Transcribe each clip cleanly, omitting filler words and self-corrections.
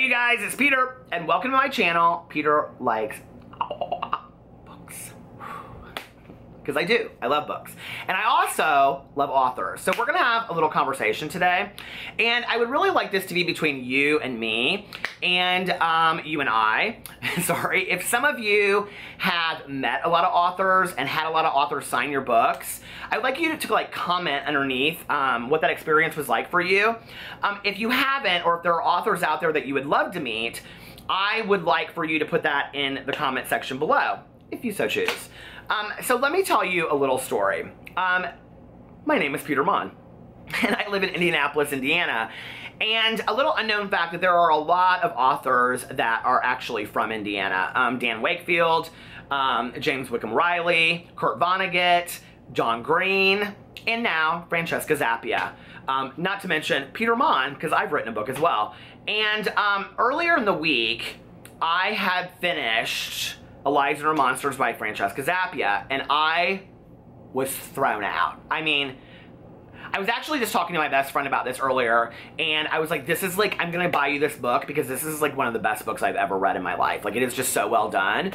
Hey you guys, it's Peter, and welcome to my channel. Peter likes books. Because I do. I love books. And I also love authors. So we're going to have a little conversation today. And I would really like this to be between you and me, and you and I. Sorry. If some of you have met a lot of authors and had a lot of authors sign your books, I would like you to like comment underneath what that experience was like for you. If you haven't, or if there are authors out there that you would love to meet, I would like for you to put that in the comment section below, if you so choose. So let me tell you a little story. My name is Peter Monn, and I live in Indianapolis, Indiana. And a little unknown fact that there are a lot of authors that are actually from Indiana. Dan Wakefield, James Wickham Riley, Kurt Vonnegut, John Green, and now Francesca Zappia. Not to mention Peter Monn, because I've written a book as well. And earlier in the week, I had finished Eliza and Her Monsters by Francesca Zappia, and I was thrown out. I mean, I was actually just talking to my best friend about this earlier, and I was like, this is like, I'm gonna buy you this book because this is like one of the best books I've ever read in my life. Like, it is just so well done.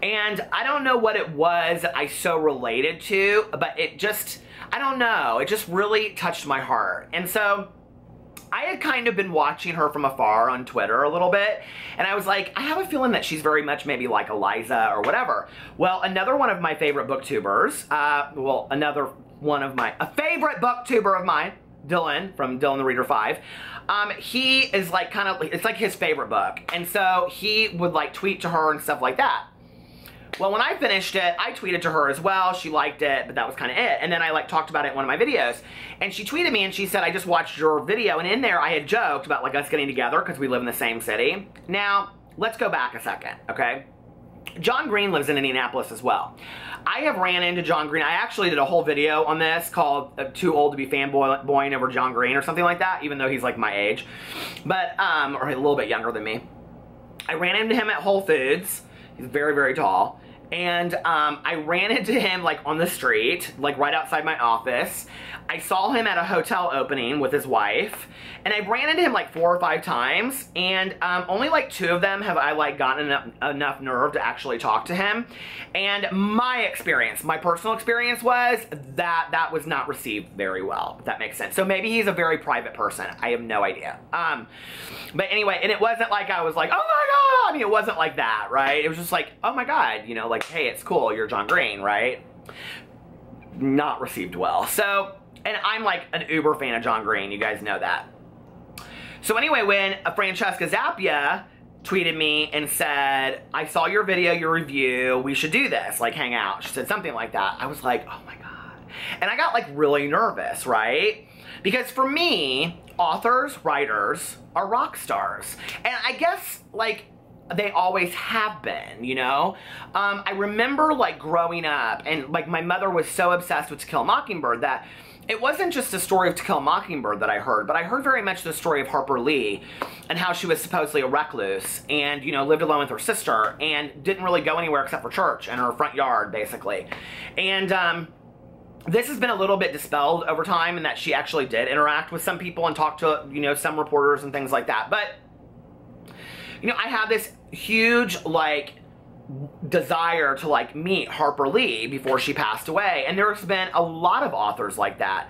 And I don't know what it was that I so related to, but it just, I don't know, it just really touched my heart. And so I had kind of been watching her from afar on Twitter a little bit, and I was like, I have a feeling that she's very much maybe like Eliza or whatever. Well, another one of my favorite booktubers, a favorite booktuber of mine, Dylan, from Dylan the Reader 5, he is like kind of, it's like his favorite book, and so he would like tweet to her and stuff like that. Well, when I finished it, I tweeted to her as well. She liked it, but that was kind of it. And then I like talked about it in one of my videos. And she tweeted me and she said, I just watched your video. And in there, I had joked about like us getting together because we live in the same city. Now, let's go back a second, okay? John Green lives in Indianapolis as well. I have ran into John Green. I actually did a whole video on this called Too Old to Be Fanboying Over John Green or something like that, even though he's like my age. But, or a little bit younger than me. I ran into him at Whole Foods. He's very, very tall. And I ran into him like on the street, like right outside my office. I saw him at a hotel opening with his wife, and I ran into him like 4 or 5 times, and only like 2 of them have I like gotten enough nerve to actually talk to him. And my experience, my personal experience was that that was not received very well, if that makes sense. So maybe he's a very private person. I have no idea. But anyway, and it wasn't like I was like, oh my God. I mean, it wasn't like that, right? It was just like, oh my God, you know, like, hey, it's cool, you're John Green, right? Not received well. So, and I'm like an uber fan of John Green, you guys know that. So anyway, when Francesca Zappia tweeted me and said, I saw your video, your review, we should do this, like hang out. She said something like that. I was like, oh my God. And I got like really nervous, right? Because for me, authors, writers are rock stars. And I guess like, they always have been, you know? I remember like growing up, and like my mother was so obsessed with To Kill a Mockingbird that it wasn't just the story of To Kill a Mockingbird that I heard, but I heard very much the story of Harper Lee and how she was supposedly a recluse and, you know, lived alone with her sister and didn't really go anywhere except for church and her front yard, basically. And this has been a little bit dispelled over time, and that she actually did interact with some people and talk to, you know, some reporters and things like that. But you know, I have this huge, like, desire to, like, meet Harper Lee before she passed away. And there's been a lot of authors like that.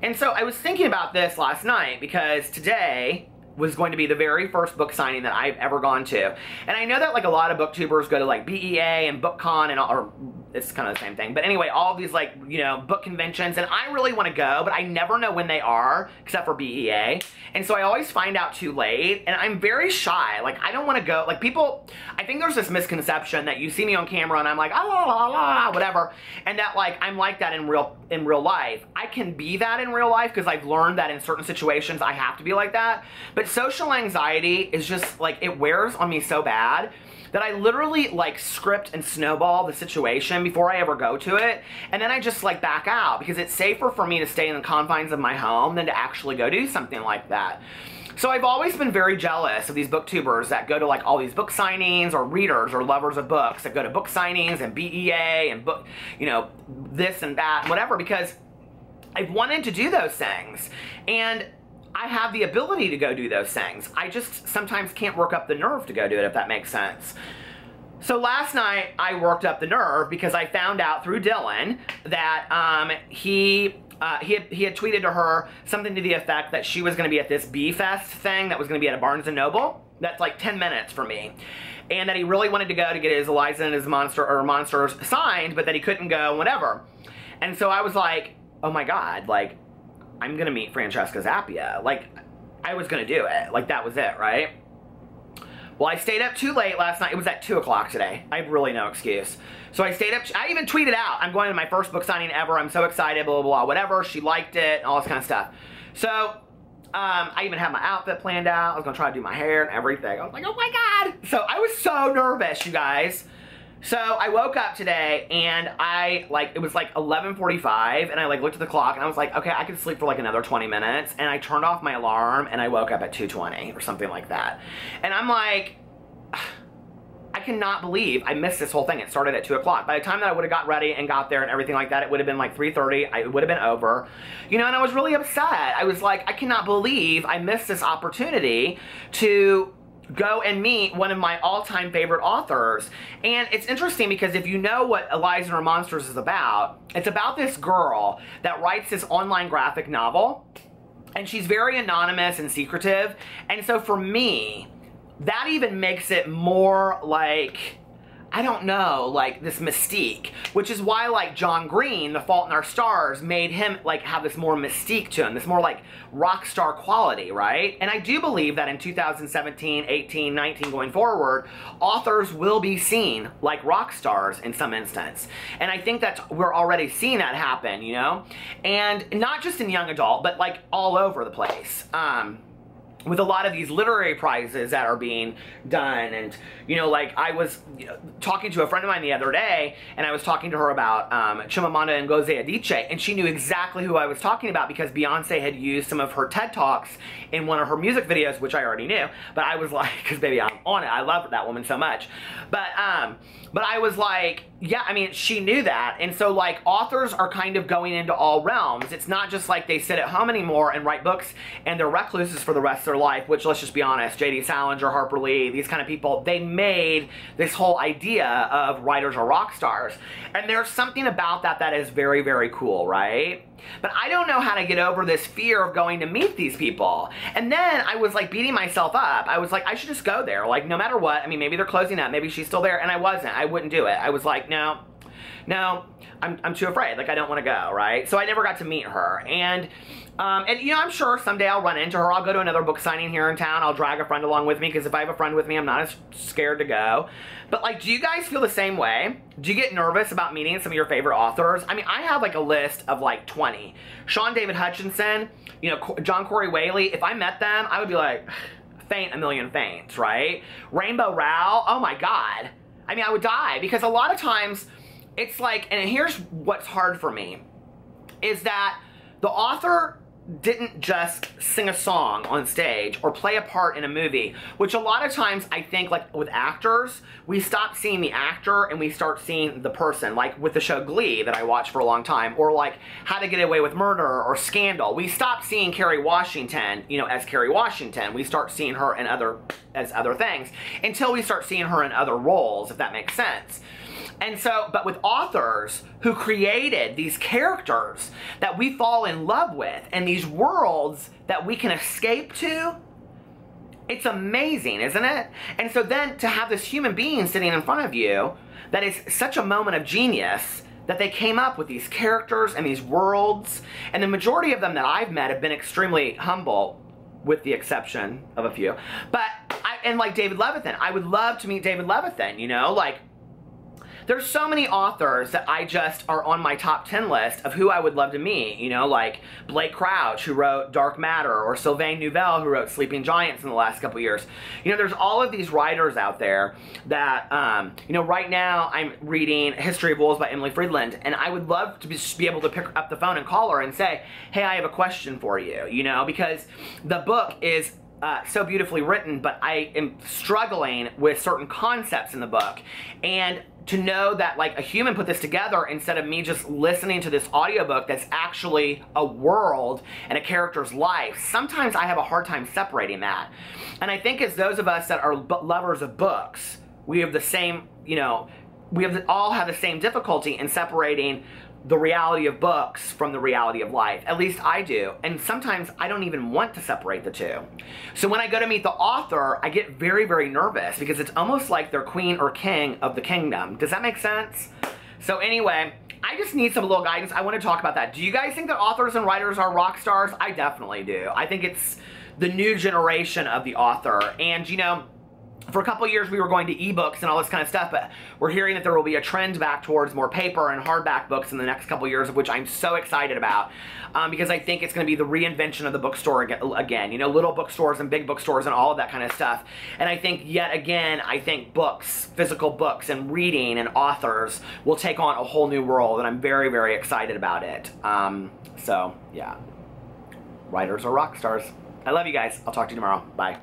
And so I was thinking about this last night because today was going to be the very first book signing that I've ever gone to. And I know that, like, a lot of booktubers go to, like, BEA and BookCon and all, or it's kind of the same thing. But anyway, all of these, like, you know, book conventions. And I really want to go, but I never know when they are, except for BEA. And so I always find out too late, and I'm very shy. Like, I don't want to go. Like, people, I think there's this misconception that you see me on camera and I'm like, ah, la, la, la, whatever. And that, like, I'm like that in real life. I can be that in real life because I've learned that in certain situations I have to be like that. But social anxiety is just, like, it wears on me so bad that I literally, like, script and snowball the situation before I ever go to it, and then I just, like, back out, because it's safer for me to stay in the confines of my home than to actually go do something like that. So I've always been very jealous of these booktubers that go to, like, all these book signings, or readers or lovers of books that go to book signings and BEA and book, you know, this and that, whatever, because I've wanted to do those things. And I have the ability to go do those things. I just sometimes can't work up the nerve to go do it, if that makes sense. So last night, I worked up the nerve because I found out through Dylan that he had tweeted to her something to the effect that she was going to be at this B-Fest thing that was going to be at a Barnes & Noble. That's like 10 minutes for me. And that he really wanted to go to get his Eliza and his Monsters signed, but that he couldn't go, whatever. And so I was like, oh my God, like, I'm going to meet Francesca Zappia. Like, I was going to do it. Like, that was it, right? Well, I stayed up too late last night. It was at 2 o'clock today. I have really no excuse. So I stayed up. I even tweeted out, I'm going to my first book signing ever. I'm so excited, blah, blah, blah, whatever. She liked it, all this kind of stuff. So I even had my outfit planned out. I was going to try to do my hair and everything. I was like, oh my God. So I was so nervous, you guys. So I woke up today and it was like 11:45 and I looked at the clock and I was like, okay, I could sleep for like another 20 minutes. And I turned off my alarm and I woke up at 2:20 or something like that. And I'm like, I cannot believe I missed this whole thing. It started at 2 o'clock. By the time that I would have got ready and got there and everything like that, it would have been like 3:30. It would have been over. You know, and I was really upset. I was like, I cannot believe I missed this opportunity to go and meet one of my all-time favorite authors. And it's interesting because if you know what Eliza and Her Monsters is about, it's about this girl that writes this online graphic novel, and she's very anonymous and secretive. And so for me, that even makes it more like, I don't know, like this mystique, which is why like John Green, The Fault in Our Stars, made him like have this more mystique to him, this more like rock star quality, right? And I do believe that in 2017, 18, 19 going forward, authors will be seen like rock stars in some instance. And I think that we're already seeing that happen, you know? And not just in young adult, but like all over the place. With a lot of these literary prizes that are being done. And, you know, like I was talking to a friend of mine the other day, and I was talking to her about Chimamanda Ngozi Adichie, and she knew exactly who I was talking about because Beyonce had used some of her TED Talks in one of her music videos, which I already knew. But I was like, because baby, I'm on it. I love that woman so much. But I was like, yeah, I mean, she knew that. And so like authors are kind of going into all realms. It's not just like they sit at home anymore and write books and they're recluses for the rest of their life, which, let's just be honest, J.D. Salinger, Harper Lee, these kind of people, they made this whole idea of writers are rock stars. And there's something about that that is very, very cool, right? But I don't know how to get over this fear of going to meet these people. And then I was like beating myself up. I was like, I should just go there. Like, no matter what. I mean, maybe they're closing up. Maybe she's still there. And I wasn't. I wouldn't do it. I was like, no, I'm too afraid. Like, I don't want to go, right? So I never got to meet her. And you know, I'm sure someday I'll run into her. I'll go to another book signing here in town. I'll drag a friend along with me because if I have a friend with me, I'm not as scared to go. But like, do you guys feel the same way? Do you get nervous about meeting some of your favorite authors? I mean, I have like a list of like 20. Sean David Hutchinson, you know, John Corey Whaley. If I met them, I would be like, faint a million faints, right? Rainbow Rowell, oh my God. I mean, I would die because a lot of times it's like, and here's what's hard for me, is that the author didn't just sing a song on stage or play a part in a movie, which a lot of times I think like with actors, we stop seeing the actor and we start seeing the person, like with the show Glee that I watched for a long time, or like How to Get Away with Murder or Scandal. We stop seeing Kerry Washington, you know, as Kerry Washington. We start seeing her in as other things until we start seeing her in other roles, if that makes sense. And so, but with authors who created these characters that we fall in love with and these worlds that we can escape to, it's amazing, isn't it? And so then to have this human being sitting in front of you that is such a moment of genius that they came up with these characters and these worlds, and the majority of them that I've met have been extremely humble, with the exception of a few. But, and like David Levithan, I would love to meet David Levithan, you know, like, there's so many authors that I just are on my top 10 list of who I would love to meet, you know, like Blake Crouch, who wrote Dark Matter, or Sylvain Neuvel, who wrote Sleeping Giants in the last couple years. You know, there's all of these writers out there that, you know, right now I'm reading History of Wolves by Emily Friedland, and I would love to be able to pick up the phone and call her and say, hey, I have a question for you, you know, because the book is so beautifully written, but I am struggling with certain concepts in the book. And to know that like a human put this together instead of me just listening to this audiobook that's actually a world and a character's life. Sometimes I have a hard time separating that. And I think as those of us that are lovers of books, we have the same, you know, all have the same difficulty in separating the reality of books from the reality of life. At least I do. And sometimes I don't even want to separate the two. So when I go to meet the author, I get very, very nervous because it's almost like they're queen or king of the kingdom. Does that make sense? So anyway, I just need some little guidance. I want to talk about that. Do you guys think that authors and writers are rock stars? I definitely do. I think it's the new generation of the author. And, you know, for a couple of years we were going to ebooks and all this kind of stuff, but we're hearing that there will be a trend back towards more paper and hardback books in the next couple of years, of which I'm so excited about, because I think it's going to be the reinvention of the bookstore again. You know, little bookstores and big bookstores and all of that kind of stuff. And I think, yet again, I think books, physical books and reading and authors will take on a whole new world, and I'm very, very excited about it. So, yeah. Writers are rock stars. I love you guys. I'll talk to you tomorrow. Bye.